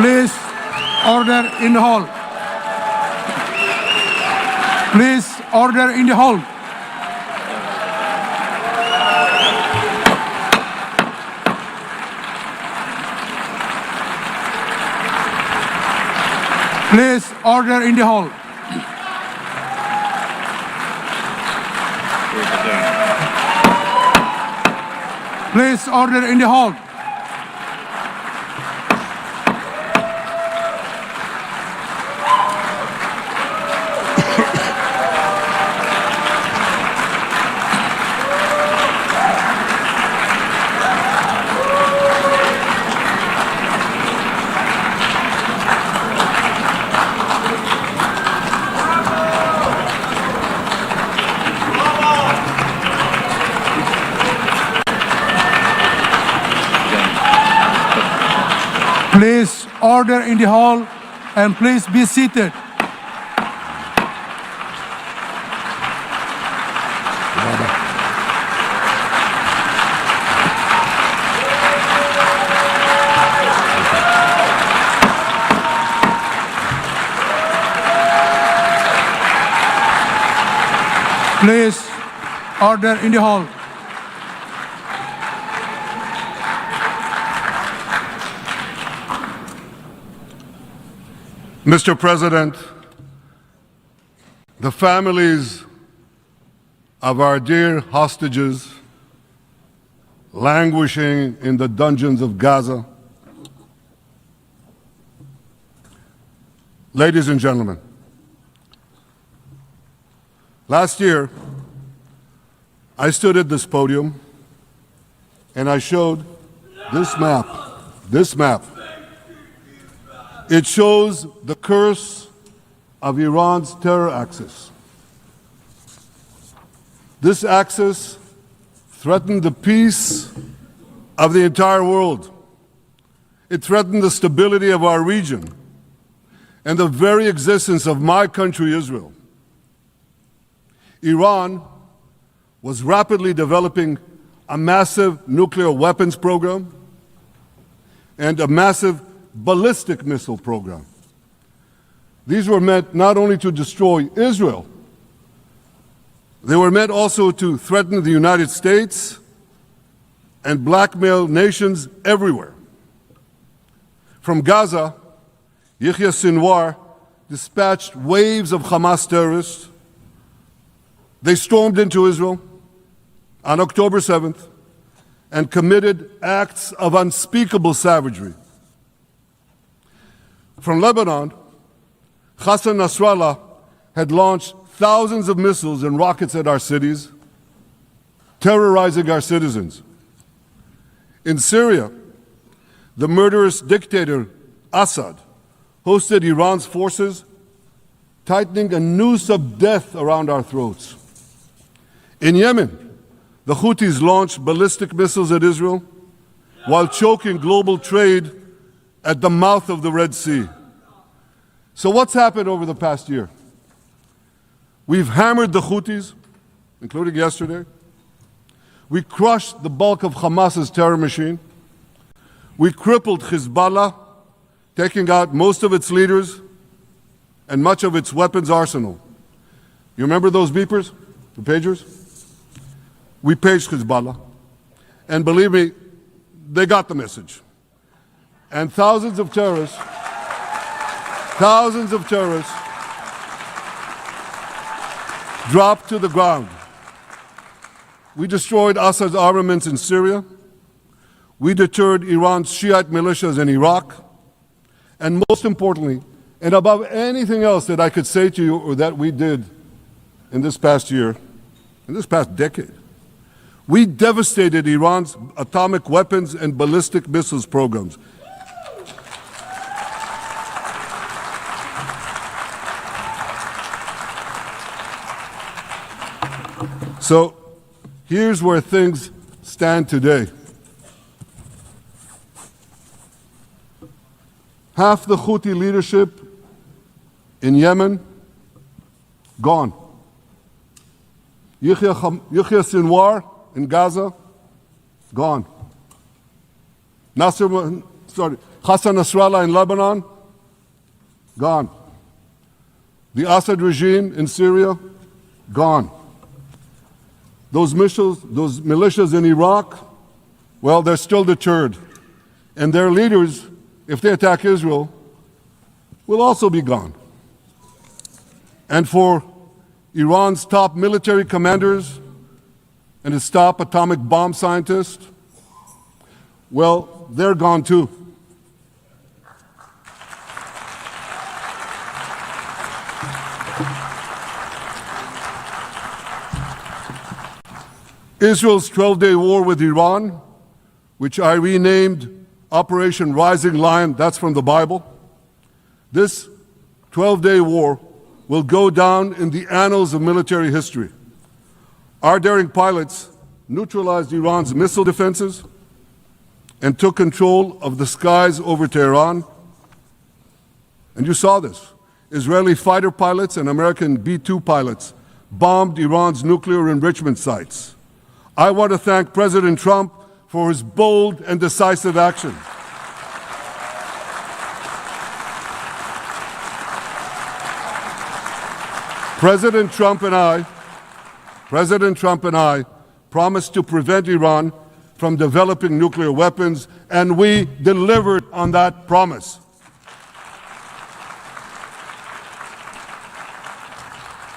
Please, order in the hall. Please, order in the hall. Please, order in the hall. Please, order in the hall. Please order in the hall and please be seated. Please order in the hall. Mr. President, the families of our dear hostages languishing in the dungeons of Gaza, ladies and gentlemen, last year I stood at this podium and I showed this map. It shows the curse of Iran's terror axis. This axis threatened the peace of the entire world. It threatened the stability of our region and the very existence of my country, Israel. Iran was rapidly developing a massive nuclear weapons program and a massive ballistic missile program. These were meant not only to destroy Israel, they were meant also to threaten the United States and blackmail nations everywhere. From Gaza, Yahya Sinwar dispatched waves of Hamas terrorists. They stormed into Israel on October 7th and committed acts of unspeakable savagery. From Lebanon, Hassan Nasrallah had launched thousands of missiles and rockets at our cities, terrorizing our citizens. In Syria, the murderous dictator Assad hosted Iran's forces, tightening a noose of death around our throats. In Yemen, the Houthis launched ballistic missiles at Israel while choking global trade at the mouth of the Red Sea. So what's happened over the past year? We've hammered the Houthis, including yesterday. We crushed the bulk of Hamas's terror machine. We crippled Hezbollah, taking out most of its leaders and much of its weapons arsenal. You remember those beepers, the pagers? We paged Hezbollah. And believe me, they got the message. And thousands of terrorists dropped to the ground. We destroyed Assad's armaments in Syria. We deterred Iran's Shiite militias in Iraq. And most importantly, and above anything else that I could say to you or that we did in this past year, in this past decade, we devastated Iran's atomic weapons and ballistic missiles programs. So here's where things stand today. Half the Houthi leadership in Yemen, gone. Yahya Sinwar in Gaza, gone. Nasser Hassan Nasrallah in Lebanon, gone. The Assad regime in Syria, gone. Those militias in Iraq, well, they're still deterred. And their leaders, if they attack Israel, will also be gone. And for Iran's top military commanders and its top atomic bomb scientists, well, they're gone too. Israel's 12-day war with Iran, which I renamed Operation Rising Lion, that's from the Bible. This 12-day war will go down in the annals of military history. Our daring pilots neutralized Iran's missile defenses and took control of the skies over Tehran. And you saw this. Israeli fighter pilots and American B-2 pilots bombed Iran's nuclear enrichment sites. I want to thank President Trump for his bold and decisive action. President Trump and I promised to prevent Iran from developing nuclear weapons, and we delivered on that promise.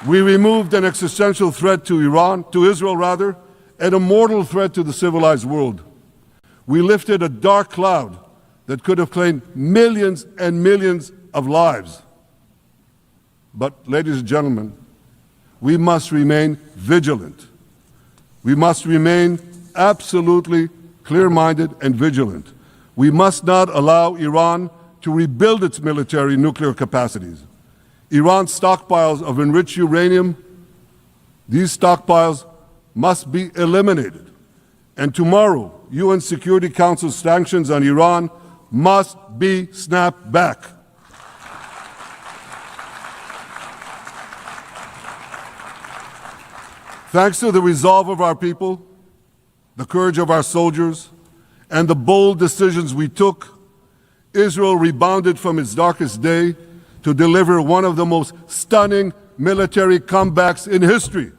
We removed an existential threat to Israel, and a mortal threat to the civilized world. We lifted a dark cloud that could have claimed millions and millions of lives. But, ladies and gentlemen, we must remain vigilant. We must remain absolutely clear-minded and vigilant. We must not allow Iran to rebuild its military nuclear capacities. Iran's stockpiles of enriched uranium, these stockpiles must be eliminated. And tomorrow, UN Security Council sanctions on Iran must be snapped back. Thanks to the resolve of our people, the courage of our soldiers, and the bold decisions we took, Israel rebounded from its darkest day to deliver one of the most stunning military comebacks in history.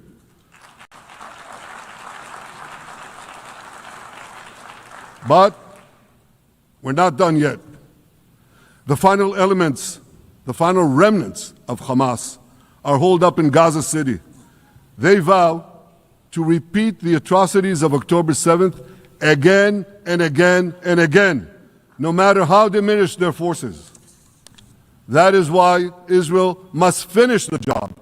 But we're not done yet. The final remnants of Hamas are holed up in Gaza City. They vow to repeat the atrocities of October 7th again and again and again, no matter how diminished their forces. That is why Israel must finish the job.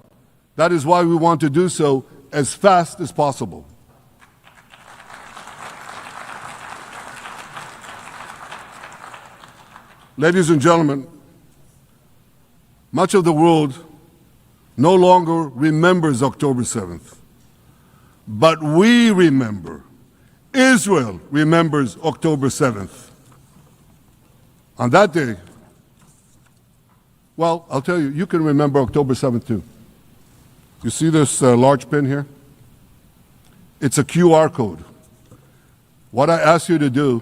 That is why we want to do so as fast as possible. Ladies and gentlemen, much of the world no longer remembers October 7th. But we remember. Israel remembers October 7th. On that day, well, I'll tell you, you can remember October 7th too. You see this large pin here? It's a QR code. What I ask you to do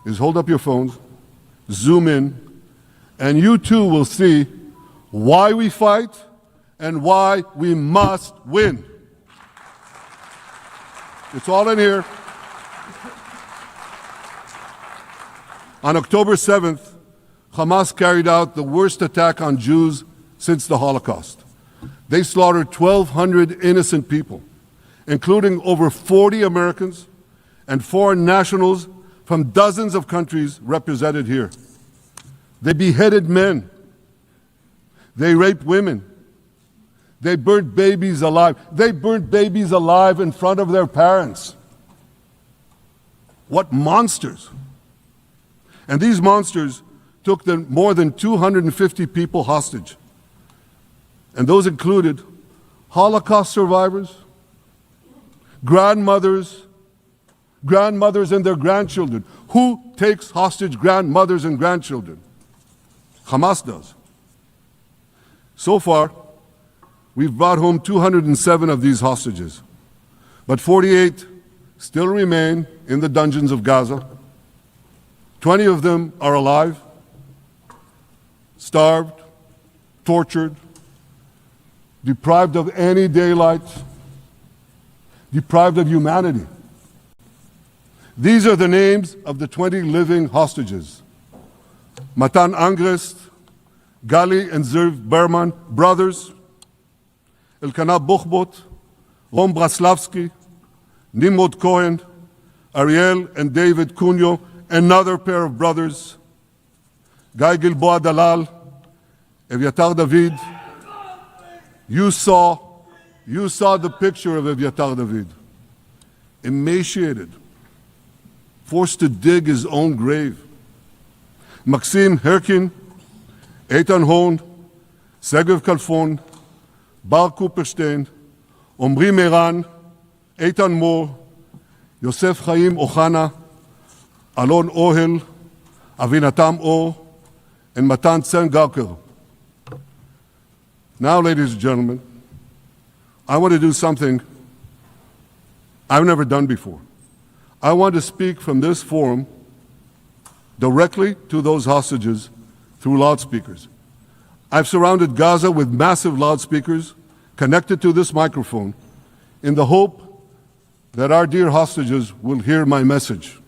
is hold up your phones, zoom in, and you too will see why we fight and why we must win. It's all in here. On October 7th, Hamas carried out the worst attack on Jews since the Holocaust. They slaughtered 1,200 innocent people, including over 40 Americans and foreign nationals from dozens of countries represented here. They beheaded men. They raped women. They burnt babies alive. They burnt babies alive in front of their parents. What monsters. And these monsters took more than 250 people hostage. And those included Holocaust survivors, grandmothers and their grandchildren. Who takes hostage grandmothers and grandchildren? Hamas does. So far, we've brought home 207 of these hostages, but 48 still remain in the dungeons of Gaza. 20 of them are alive, starved, tortured, deprived of any daylight, deprived of humanity. These are the names of the 20 living hostages. Matan Angrest, Gali and Zerv Berman, brothers, Elkanah Buchbot, Rom Braslavsky, Nimrod Cohen, Ariel and David Cunyo, another pair of brothers, Guy Gilboa Dalal, Eviatar David. You saw the picture of Eviatar David, emaciated, forced to dig his own grave. Maxim Herkin, Eitan Horn, Segev Kalfon, Bar Cooperstein, Omri Meran, Eitan Moore, Yosef Chaim Ochana, Alon Ohel, Avinatam Or, and Matan Tsengarker. Now, ladies and gentlemen, I want to do something I've never done before. I want to speak from this forum directly to those hostages through loudspeakers. I've surrounded Gaza with massive loudspeakers connected to this microphone in the hope that our dear hostages will hear my message.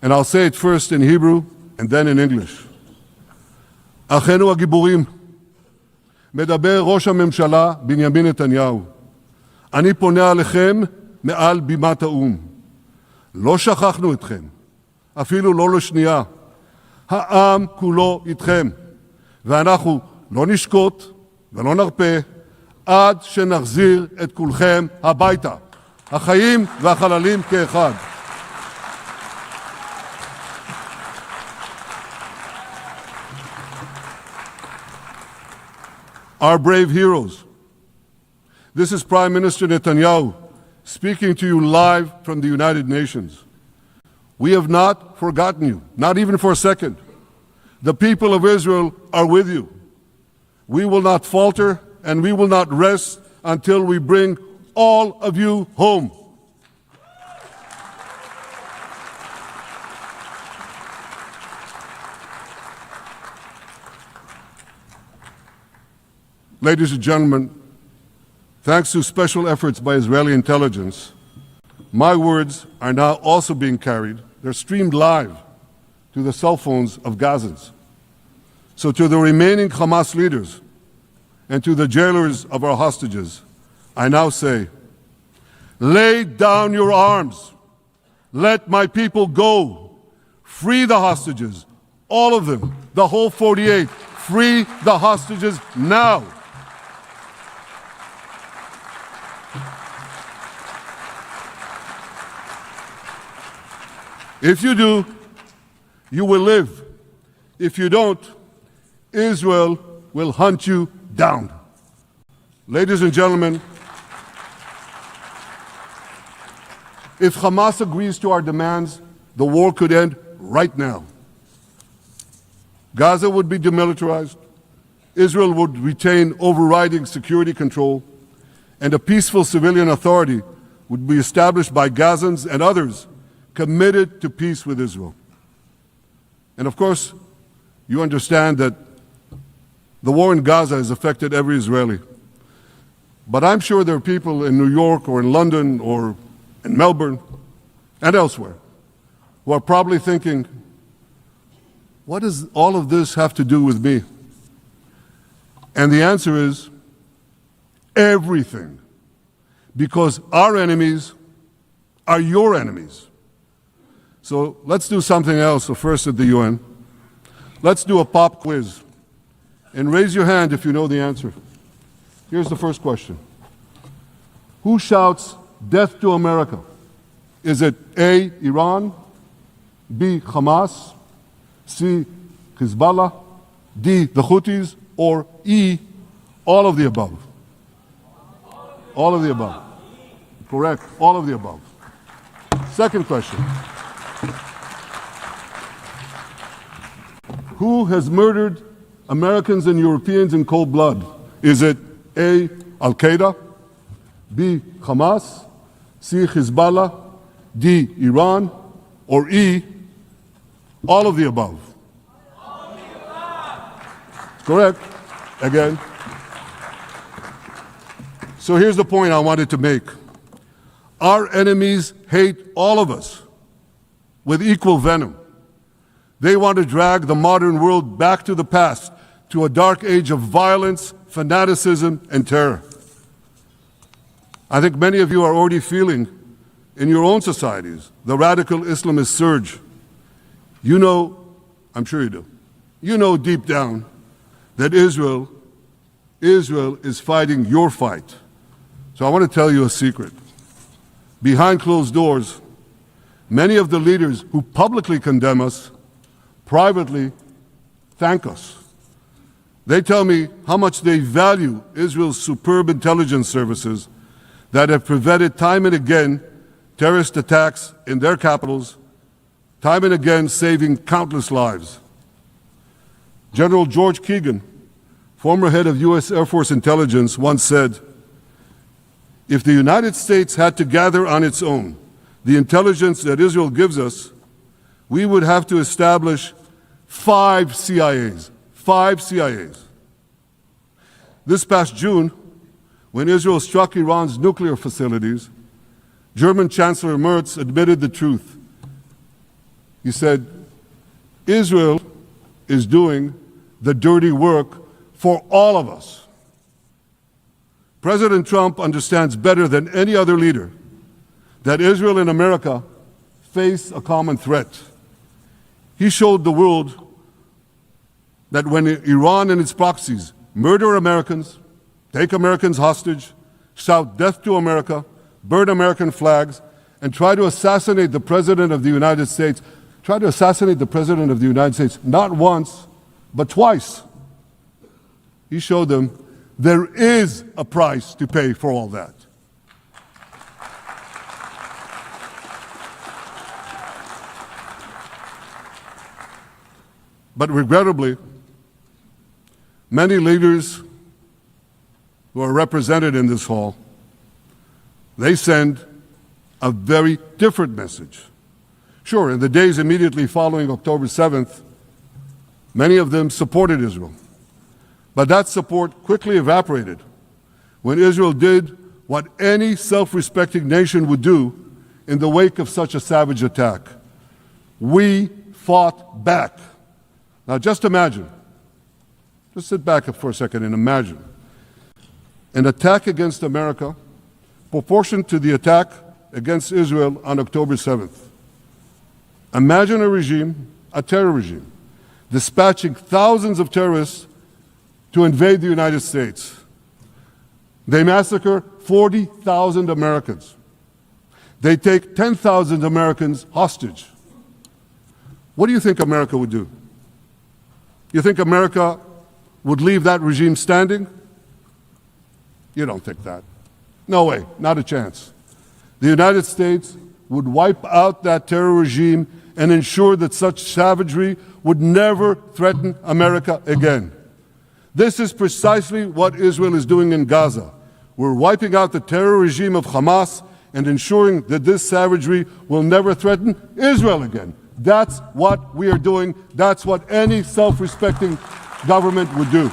And I'll say it first in Hebrew and then in English. Achenu הגיבורים, מדבר ראש הממשלה בנימין נתניהו. אני פונה עליכם מעל בימת האו"ם. לא שכחנו אתכם, אפילו לא לשנייה. העם כולו איתכם, ואנחנו לא נשקוט ולא נרפה עד שנחזיר את כולכם הביתה. החיים והחללים כאחד. Our brave heroes. This is Prime Minister Netanyahu speaking to you live from the United Nations. We have not forgotten you, not even for a second. The people of Israel are with you. We will not falter and we will not rest until we bring all of you home. Ladies and gentlemen, thanks to special efforts by Israeli intelligence, my words are now also being carried. They're streamed live to the cell phones of Gazans. So to the remaining Hamas leaders and to the jailers of our hostages, I now say, lay down your arms. Let my people go. Free the hostages, all of them, the whole 48. Free the hostages now. If you do, you will live. If you don't, Israel will hunt you down. Ladies and gentlemen, if Hamas agrees to our demands, the war could end right now. Gaza would be demilitarized, Israel would retain overriding security control, and a peaceful civilian authority would be established by Gazans and others committed to peace with Israel. And of course, you understand that the war in Gaza has affected every Israeli. But I'm sure there are people in New York or in London or in Melbourne and elsewhere who are probably thinking, what does all of this have to do with me? And the answer is everything. Because our enemies are your enemies. So let's do something else. So first at the UN, let's do a pop quiz. And raise your hand if you know the answer. Here's the first question. Who shouts death to America? Is it A, Iran, B, Hamas, C, Hezbollah, D, the Houthis, or E, all of the above? All of the above. Correct, all of the above. Second question. Who has murdered Americans and Europeans in cold blood? Is it A, Al-Qaeda, B, Hamas, C, Hezbollah, D, Iran, or E, All of the above. Correct. Again. So here's the point I wanted to make. Our enemies hate all of us with equal venom. They want to drag the modern world back to the past, to a dark age of violence, fanaticism, and terror. I think many of you are already feeling in your own societies the radical Islamist surge. You know, I'm sure you do, you know deep down that Israel is fighting your fight. So I want to tell you a secret. Behind closed doors, many of the leaders who publicly condemn us privately thank us. They tell me how much they value Israel's superb intelligence services that have prevented time and again terrorist attacks in their capitals, time and again saving countless lives. General George Keegan, former head of U.S. Air Force intelligence, once said, "If the United States had to gather on its own the intelligence that Israel gives us, we would have to establish 5 CIAs. 5 CIAs. This past June, when Israel struck Iran's nuclear facilities, German Chancellor Merz admitted the truth. He said, Israel is doing the dirty work for all of us. President Trump understands better than any other leader that Israel and America face a common threat. He showed the world that when Iran and its proxies murder Americans, take Americans hostage, shout death to America, burn American flags, and try to assassinate the President of the United States, not once, but twice. He showed them there is a price to pay for all that. But regrettably, many leaders who are represented in this hall, they send a very different message. Sure, in the days immediately following October 7th, many of them supported Israel. But that support quickly evaporated when Israel did what any self-respecting nation would do in the wake of such a savage attack. We fought back. Now just imagine, just sit back for a second and imagine an attack against America proportioned to the attack against Israel on October 7th. Imagine a regime, a terror regime, dispatching thousands of terrorists to invade the United States. They massacre 40,000 Americans. They take 10,000 Americans hostage. What do you think America would do? You think America would leave that regime standing? You don't think that. No way, not a chance. The United States would wipe out that terror regime and ensure that such savagery would never threaten America again. This is precisely what Israel is doing in Gaza. We're wiping out the terror regime of Hamas and ensuring that this savagery will never threaten Israel again. That's what we are doing. That's what any self-respecting government would do.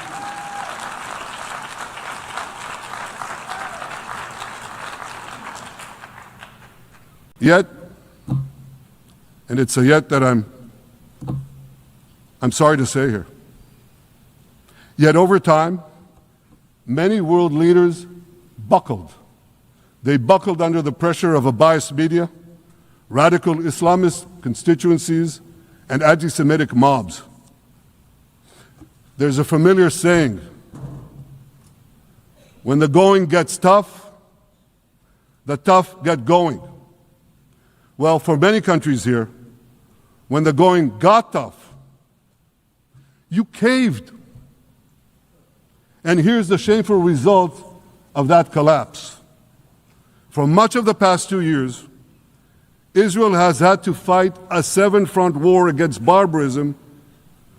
Yet, and it's a yet that I'm sorry to say here, yet over time, many world leaders buckled. They buckled under the pressure of a biased media, radical Islamist constituencies, and anti-Semitic mobs. There's a familiar saying, when the going gets tough, the tough get going. Well, for many countries here, when the going got tough, you caved. And here's the shameful result of that collapse. For much of the past 2 years, Israel has had to fight a 7-front war against barbarism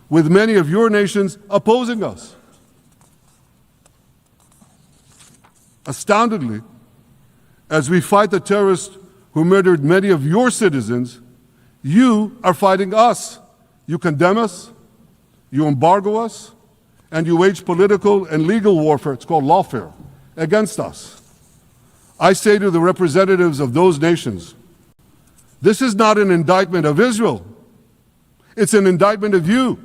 with many of your nations opposing us. Astoundingly, as we fight the terrorists who murdered many of your citizens, you are fighting us You condemn us, you embargo us, and you wage political and legal warfare, it's called lawfare, against us. I say to the representatives of those nations, this is not an indictment of Israel. It's an indictment of you.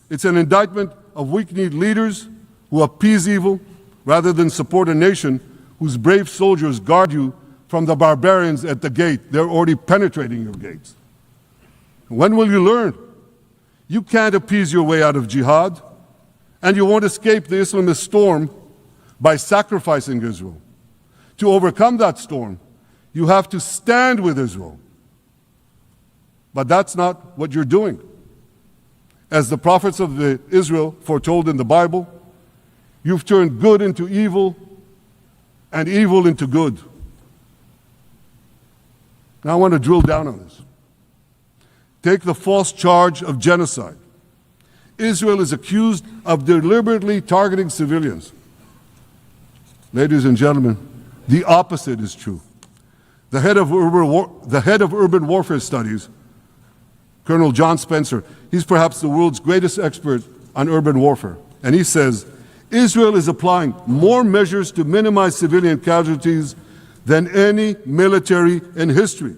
It's an indictment of weak-kneed leaders who appease evil rather than support a nation whose brave soldiers guard you from the barbarians at the gate. They're already penetrating your gates. When will you learn? You can't appease your way out of jihad, and you won't escape the Islamist storm by sacrificing Israel. To overcome that storm, you have to stand with Israel. But that's not what you're doing. As the prophets of Israel foretold in the Bible, you've turned good into evil and evil into good. Now I want to drill down on this. Take the false charge of genocide. Israel is accused of deliberately targeting civilians. Ladies and gentlemen, the opposite is true. The head of urban warfare studies, Colonel John Spencer, he's perhaps the world's greatest expert on urban warfare. And he says, Israel is applying more measures to minimize civilian casualties than any military in history.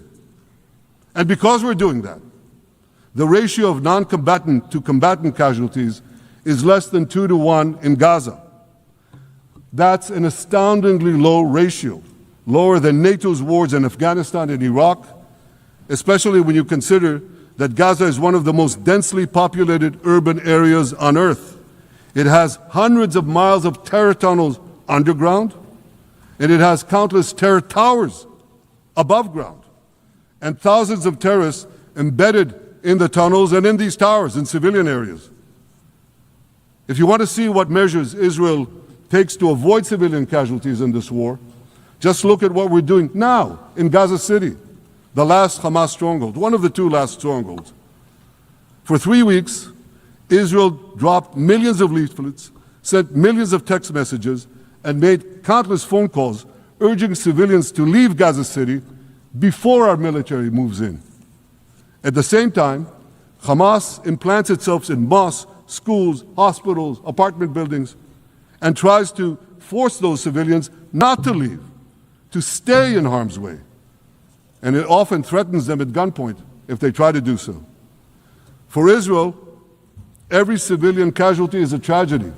And because we're doing that, the ratio of non-combatant to combatant casualties is less than 2 to 1 in Gaza. That's an astoundingly low ratio, lower than NATO's wars in Afghanistan and Iraq, especially when you consider that Gaza is one of the most densely populated urban areas on Earth. It has hundreds of miles of terror tunnels underground, and it has countless terror towers above ground, and thousands of terrorists embedded in the tunnels and in these towers in civilian areas. If you want to see what measures Israel takes to avoid civilian casualties in this war, just look at what we're doing now in Gaza City, the last Hamas stronghold, one of the 2 last strongholds. For 3 weeks, Israel dropped millions of leaflets, sent millions of text messages, and made countless phone calls urging civilians to leave Gaza City before our military moves in. At the same time, Hamas implants itself in mosques, schools, hospitals, apartment buildings, and tries to force those civilians not to leave, to stay in harm's way. And it often threatens them at gunpoint if they try to do so. For Israel, every civilian casualty is a tragedy.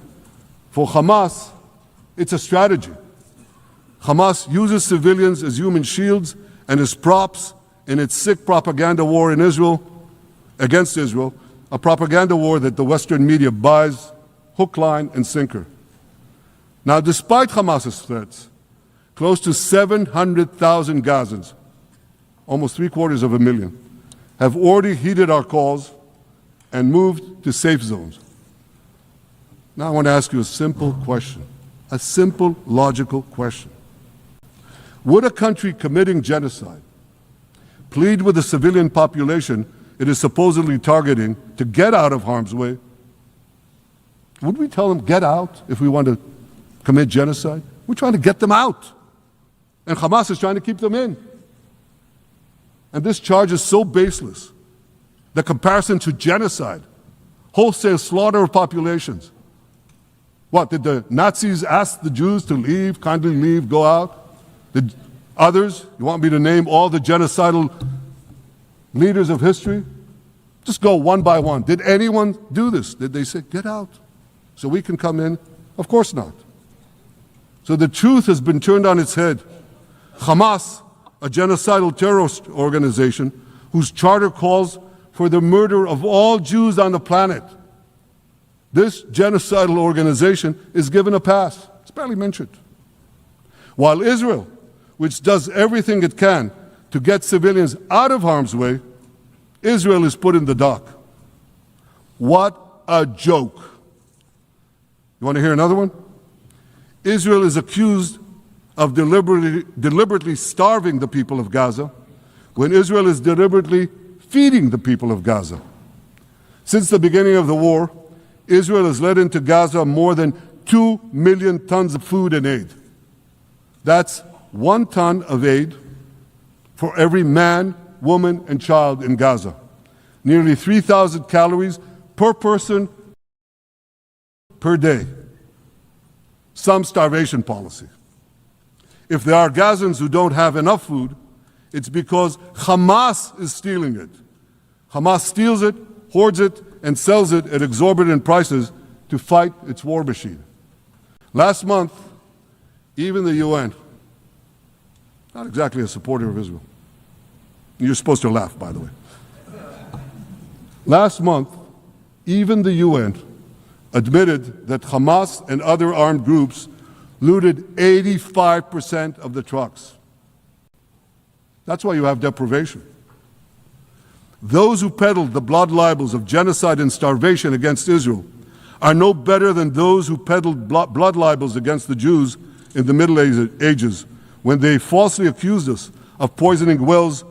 For Hamas, it's a strategy. Hamas uses civilians as human shields and as props in its sick propaganda war in Israel, against Israel, a propaganda war that the Western media buys hook, line, and sinker. Now, despite Hamas's threats, close to 700,000 Gazans, almost 750,000, have already heeded our calls and moved to safe zones. Now I want to ask you a simple question, a simple, logical question. Would a country committing genocide plead with the civilian population it is supposedly targeting to get out of harm's way? Would we tell them, get out, if we want to commit genocide? We're trying to get them out. And Hamas is trying to keep them in. And this charge is so baseless. The comparison to genocide, wholesale slaughter of populations. What, did the Nazis ask the Jews to leave, kindly leave, go out? Did others, you want me to name all the genocidal leaders of history? Just go one by one. Did anyone do this? Did they say, get out so we can come in? Of course not. So the truth has been turned on its head. Hamas, a genocidal terrorist organization whose charter calls for the murder of all Jews on the planet. This genocidal organization is given a pass. It's barely mentioned. While Israel, which does everything it can to get civilians out of harm's way, Israel is put in the dock. What a joke. You want to hear another one? Israel is accused of deliberately starving the people of Gaza when Israel is deliberately feeding the people of Gaza. Since the beginning of the war, Israel has let into Gaza more than 2 million tons of food and aid. That's 1 ton of aid for every man, woman, and child in Gaza. nearly 3,000 calories per person per day. Some starvation policy. If there are Gazans who don't have enough food, it's because Hamas is stealing it. Hamas steals it, hoards it, and sells it at exorbitant prices to fight its war machine. Last month, even the UN, not exactly a supporter of Israel. You're supposed to laugh, by the way. Last month, even the UN admitted that Hamas and other armed groups looted 85% of the trucks. That's why you have deprivation. Those who peddled the blood libels of genocide and starvation against Israel are no better than those who peddled blood libels against the Jews in the Middle Ages when they falsely accused us of poisoning wells,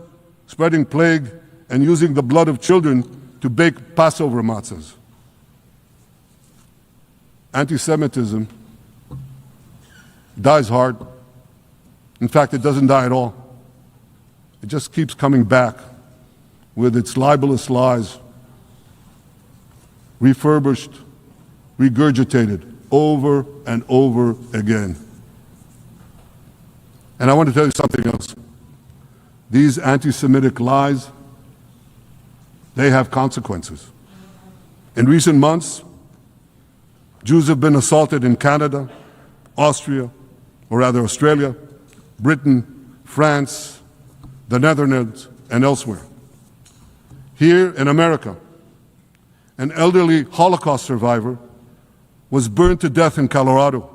spreading plague, and using the blood of children to bake Passover matzahs. Anti-Semitism dies hard. In fact, it doesn't die at all. It just keeps coming back with its libelous lies, refurbished, regurgitated over and over again. And I want to tell you something else. These anti-Semitic lies, they have consequences. In recent months, Jews have been assaulted in Canada, Australia, Britain, France, the Netherlands, and elsewhere. Here in America, an elderly Holocaust survivor was burned to death in Colorado.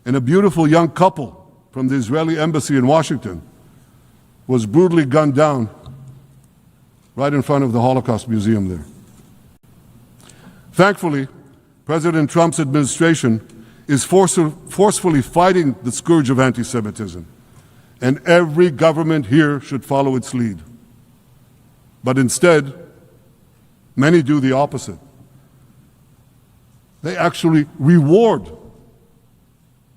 And a beautiful young couple from the Israeli embassy in Washington was brutally gunned down right in front of the Holocaust Museum there. Thankfully, President Trump's administration is forcefully fighting the scourge of anti-Semitism, and every government here should follow its lead. But instead, many do the opposite. They actually reward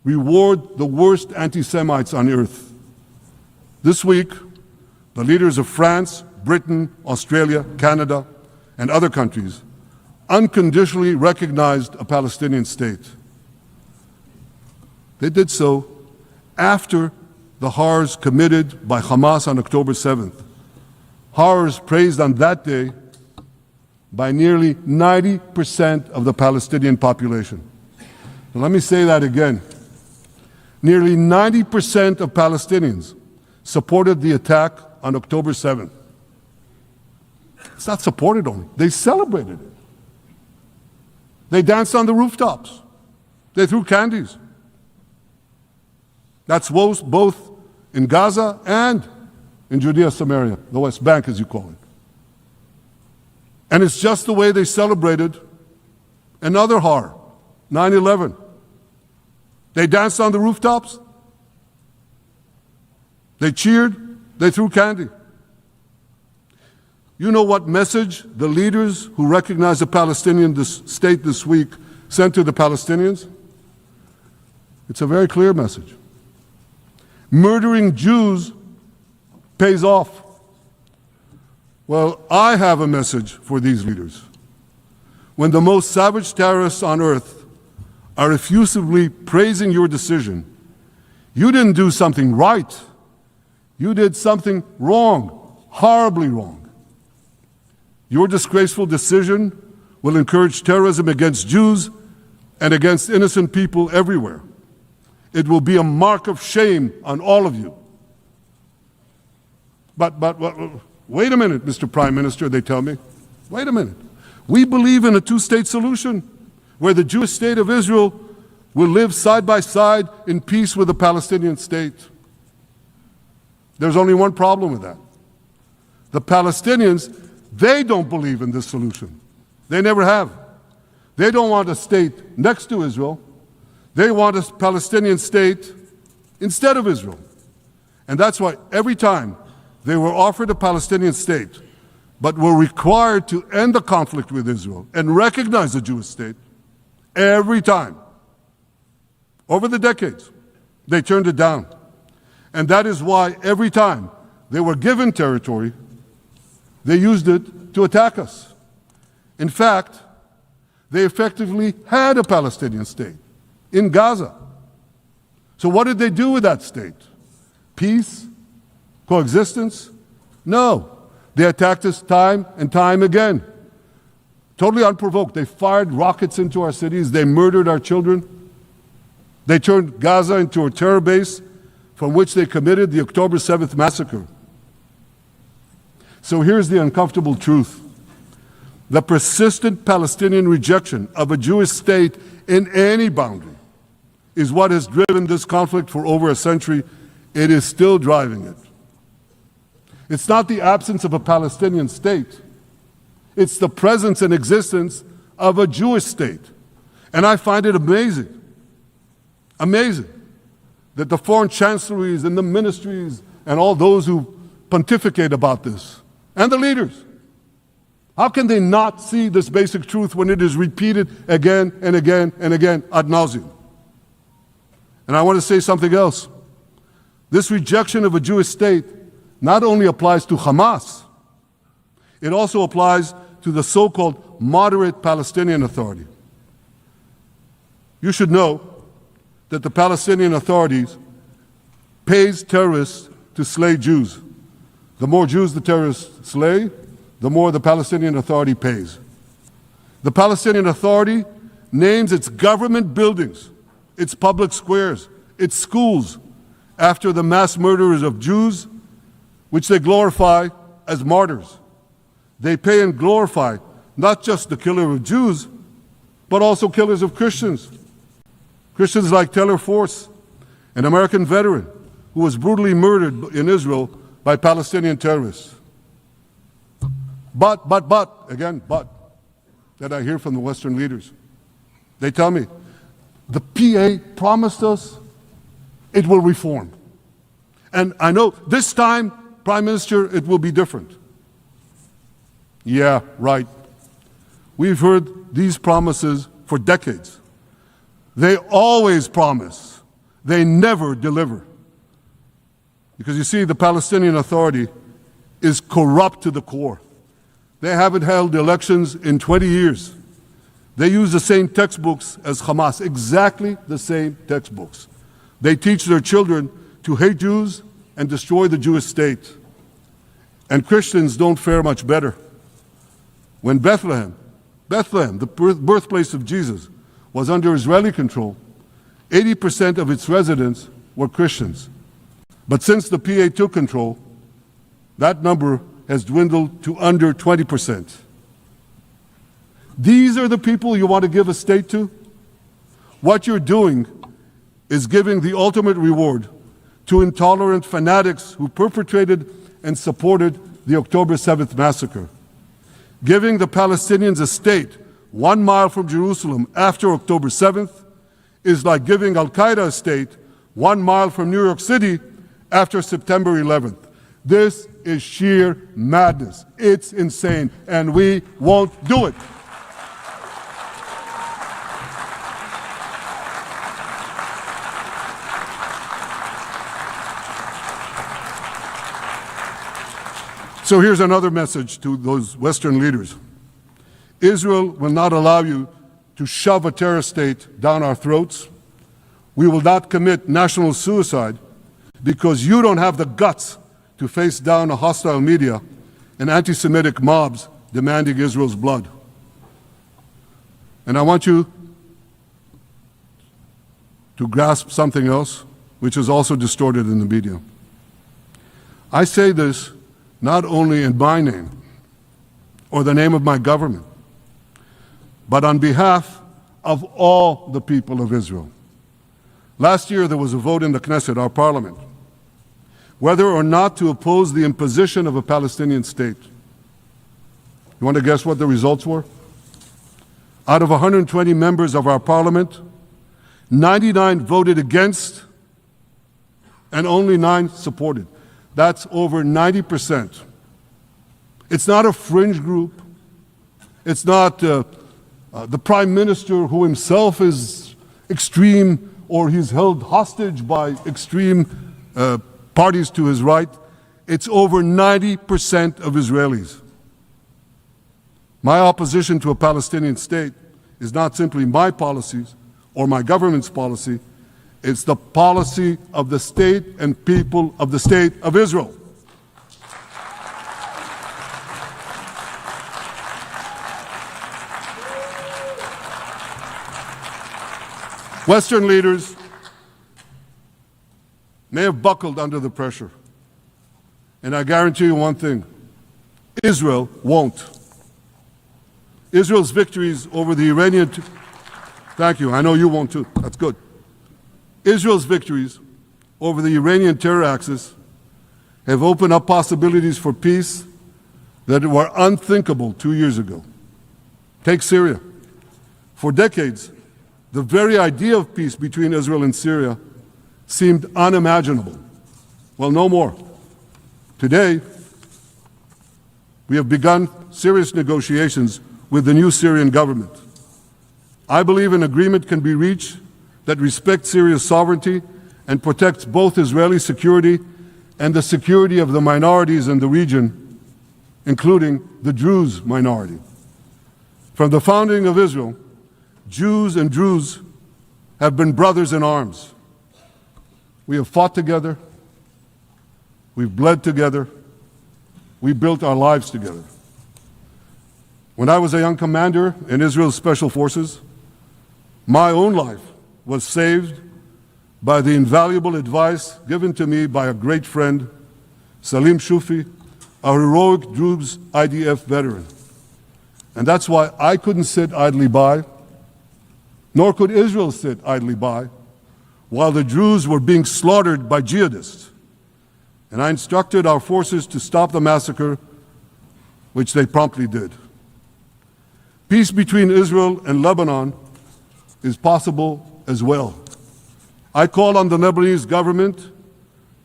the worst anti-Semites on earth. This week, the leaders of France, Britain, Australia, Canada, and other countries unconditionally recognized a Palestinian state. They did so after the horrors committed by Hamas on October 7th. Horrors praised on that day by nearly 90% of the Palestinian population. Now, let me say that again. Nearly 90% of Palestinians supported the attack on October 7th. It's not supported only, they celebrated it. They danced on the rooftops. They threw candies. That's both in Gaza and in Judea, Samaria, the West Bank, as you call it. And it's just the way they celebrated another horror, 9/11. They danced on the rooftops. They cheered. They threw candy. You know what message the leaders who recognize the Palestinian state this week sent to the Palestinians? It's a very clear message. Murdering Jews pays off. Well, I have a message for these leaders. When the most savage terrorists on earth are effusively praising your decision, you didn't do something right. You did something wrong, horribly wrong. Your disgraceful decision will encourage terrorism against Jews and against innocent people everywhere. It will be a mark of shame on all of you. But wait a minute, Mr. Prime Minister, they tell me. Wait a minute. We believe in a two-state solution where the Jewish state of Israel will live side by side in peace with the Palestinian state. There's only one problem with that. The Palestinians, they don't believe in this solution. They never have. They don't want a state next to Israel. They want a Palestinian state instead of Israel. And that's why every time they were offered a Palestinian state, but were required to end the conflict with Israel and recognize the Jewish state, every time, over the decades, they turned it down. And that is why every time they were given territory, They used it to attack us. In fact, they effectively had a Palestinian state in Gaza. So what did they do with that state? Peace? Coexistence? No. They attacked us time and time again. Totally unprovoked. They fired rockets into our cities. They murdered our children. They turned Gaza into a terror base from which they committed the October 7th massacre. So here's the uncomfortable truth. The persistent Palestinian rejection of a Jewish state in any boundary is what has driven this conflict for over a century. It is still driving it. It's not the absence of a Palestinian state. It's the presence and existence of a Jewish state. And I find it amazing that the foreign chancelleries and the ministries and all those who pontificate about this, and the leaders, how can they not see this basic truth when it is repeated again and again and again ad nauseum? And I want to say something else. This rejection of a Jewish state not only applies to Hamas, it also applies to the so-called moderate Palestinian Authority. You should know that the Palestinian authorities pays terrorists to slay Jews. The more Jews the terrorists slay, the more the Palestinian Authority pays. The Palestinian Authority names its government buildings, its public squares, its schools, after the mass murderers of Jews, which they glorify as martyrs. They pay and glorify not just the killer of Jews, but also killers of Christians. Christians like Taylor Force, an American veteran who was brutally murdered in Israel by Palestinian terrorists. But, that I hear from the Western leaders. They tell me, the PA promised us it will reform. And I know this time, Prime Minister, it will be different. Yeah, right. We've heard these promises for decades. They always promise. They never deliver. Because you see, the Palestinian Authority is corrupt to the core. They haven't held elections in 20 years. They use the same textbooks as Hamas, exactly the same textbooks. They teach their children to hate Jews and destroy the Jewish state. And Christians don't fare much better. When Bethlehem, the birthplace of Jesus, was under Israeli control, 80% of its residents were Christians. But since the PA took control, that number has dwindled to under 20%. These are the people you want to give a state to? What you're doing is giving the ultimate reward to intolerant fanatics who perpetrated and supported the October 7th massacre. Giving the Palestinians a state 1 mile from Jerusalem after October 7th is like giving Al-Qaeda a state 1 mile from New York City after September 11th. This is sheer madness. It's insane, and we won't do it. So here's another message to those Western leaders. Israel will not allow you to shove a terror state down our throats. We will not commit national suicide because you don't have the guts to face down a hostile media and anti-Semitic mobs demanding Israel's blood. And I want you to grasp something else, which is also distorted in the media. I say this not only in my name or the name of my government, but on behalf of all the people of Israel. Last year there was a vote in the Knesset, our parliament, whether or not to oppose the imposition of a Palestinian state. You want to guess what the results were? Out of 120 members of our parliament, 99 voted against and only 9 supported. That's over 90%. It's not a fringe group. It's not the Prime Minister who himself is extreme or he's held hostage by extreme parties to his right. It's over 90% of Israelis. My opposition to a Palestinian state is not simply my policies or my government's policy, it's the policy of the state and people of the State of Israel. Western leaders may have buckled under the pressure. And I guarantee you one thing, Israel won't. Israel's victories over the Iranian... Thank you, I know you won't too, that's good. Israel's victories over the Iranian terror axis have opened up possibilities for peace that were unthinkable 2 years ago. Take Syria. For decades, the very idea of peace between Israel and Syria seemed unimaginable. Well, no more. Today, we have begun serious negotiations with the new Syrian government. I believe an agreement can be reached that respects Syria's sovereignty and protects both Israeli security and the security of the minorities in the region, including the Druze minority. From the founding of Israel, Jews and Druze have been brothers in arms. We have fought together, we've bled together, we built our lives together. When I was a young commander in Israel's Special Forces, my own life was saved by the invaluable advice given to me by a great friend, Salim Shufi, a heroic Druze IDF veteran. And that's why I couldn't sit idly by, nor could Israel sit idly by, while the Druze were being slaughtered by jihadists. And I instructed our forces to stop the massacre, which they promptly did. Peace between Israel and Lebanon is possible as well. I call on the Lebanese government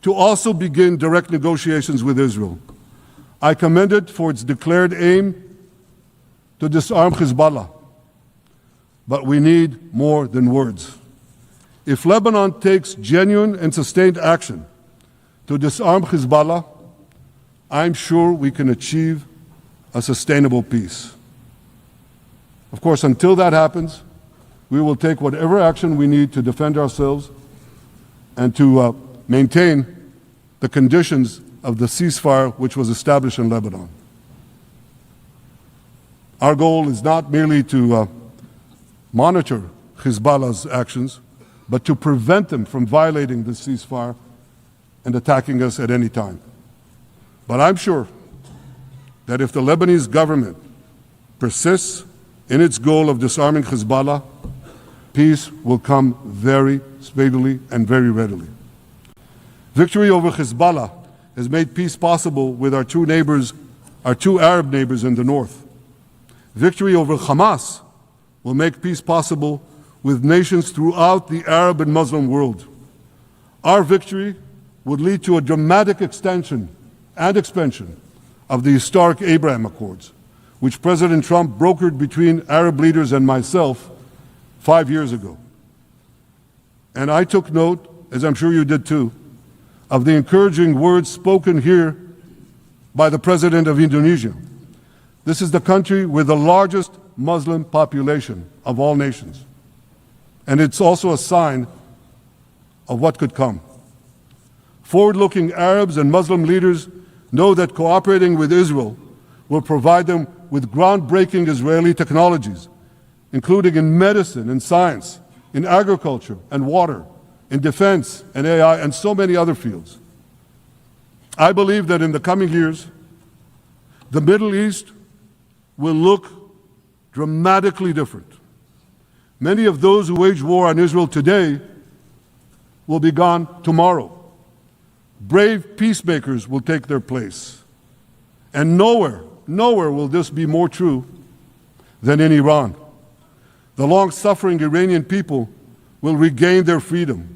to also begin direct negotiations with Israel. I commend it for its declared aim to disarm Hezbollah. But we need more than words. If Lebanon takes genuine and sustained action to disarm Hezbollah, I'm sure we can achieve a sustainable peace. Of course, until that happens, we will take whatever action we need to defend ourselves and to maintain the conditions of the ceasefire which was established in Lebanon. Our goal is not merely to monitor Hezbollah's actions, but to prevent them from violating the ceasefire and attacking us at any time. But I'm sure that if the Lebanese government persists in its goal of disarming Hezbollah, peace will come very speedily and very readily. Victory over Hezbollah has made peace possible with our two Arab neighbors in the north. Victory over Hamas will make peace possible with nations throughout the Arab and Muslim world. Our victory would lead to a dramatic extension and expansion of the historic Abraham Accords, which President Trump brokered between Arab leaders and myself 5 years ago. And I took note, as I'm sure you did too, of the encouraging words spoken here by the President of Indonesia. This is the country with the largest Muslim population of all nations. And it's also a sign of what could come. Forward-looking Arabs and Muslim leaders know that cooperating with Israel will provide them with groundbreaking Israeli technologies, including in medicine and science, in agriculture and water, in defense and AI, and so many other fields. I believe that in the coming years, the Middle East will look dramatically different. Many of those who wage war on Israel today will be gone tomorrow. Brave peacemakers will take their place. And nowhere will this be more true than in Iran. The long-suffering Iranian people will regain their freedom.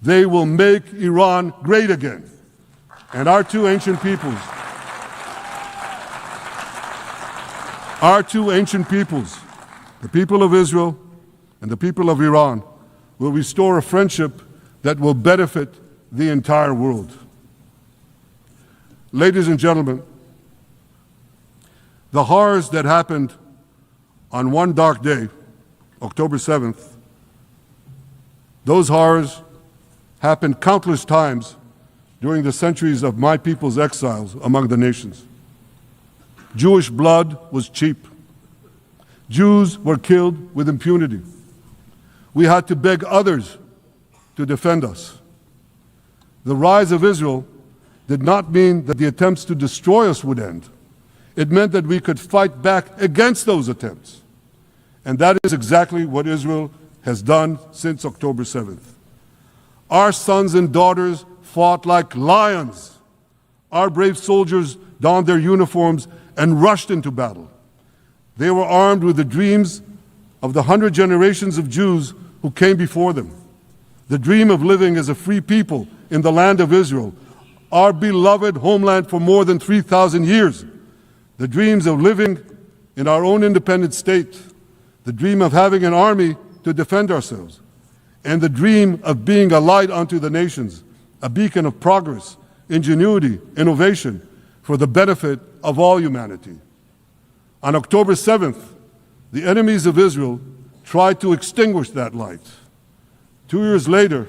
They will make Iran great again. And our two ancient peoples, the people of Israel and the people of Iran, will restore a friendship that will benefit the entire world. Ladies and gentlemen, the horrors that happened on one dark day, October 7th, those horrors happened countless times during the centuries of my people's exiles among the nations. Jewish blood was cheap. Jews were killed with impunity. We had to beg others to defend us. The rise of Israel did not mean that the attempts to destroy us would end. It meant that we could fight back against those attempts. And that is exactly what Israel has done since October 7th. Our sons and daughters fought like lions. Our brave soldiers donned their uniforms and rushed into battle. They were armed with the dreams of the 100 generations of Jews who came before them. The dream of living as a free people in the land of Israel, our beloved homeland for more than 3,000 years. The dreams of living in our own independent state. The dream of having an army to defend ourselves. And the dream of being a light unto the nations, a beacon of progress, ingenuity, innovation, for the benefit of all humanity. On October 7th, the enemies of Israel tried to extinguish that light. 2 years later,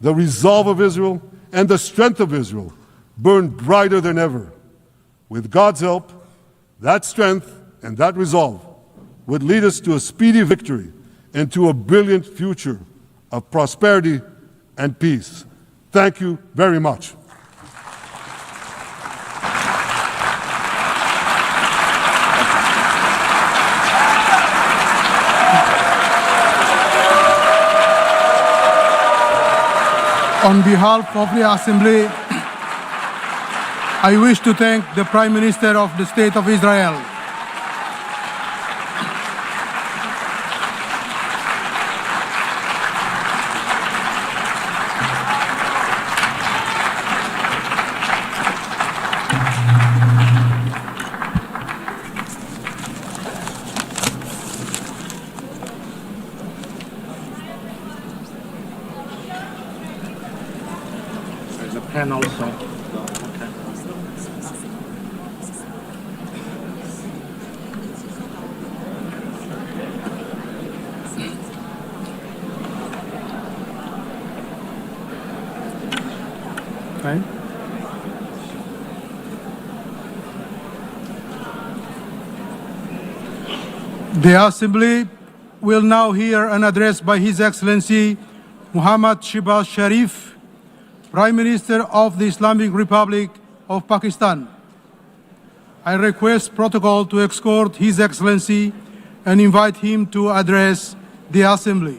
the resolve of Israel and the strength of Israel burned brighter than ever. With God's help, that strength and that resolve would lead us to a speedy victory and to a brilliant future of prosperity and peace. Thank you very much. On behalf of the Assembly, I wish to thank the Prime Minister of the State of Israel. Pen also. Okay. Okay. The Assembly will now hear an address by His Excellency Muhammad Shehbaz Sharif, Prime Minister of the Islamic Republic of Pakistan. I request protocol to escort His Excellency and invite him to address the Assembly.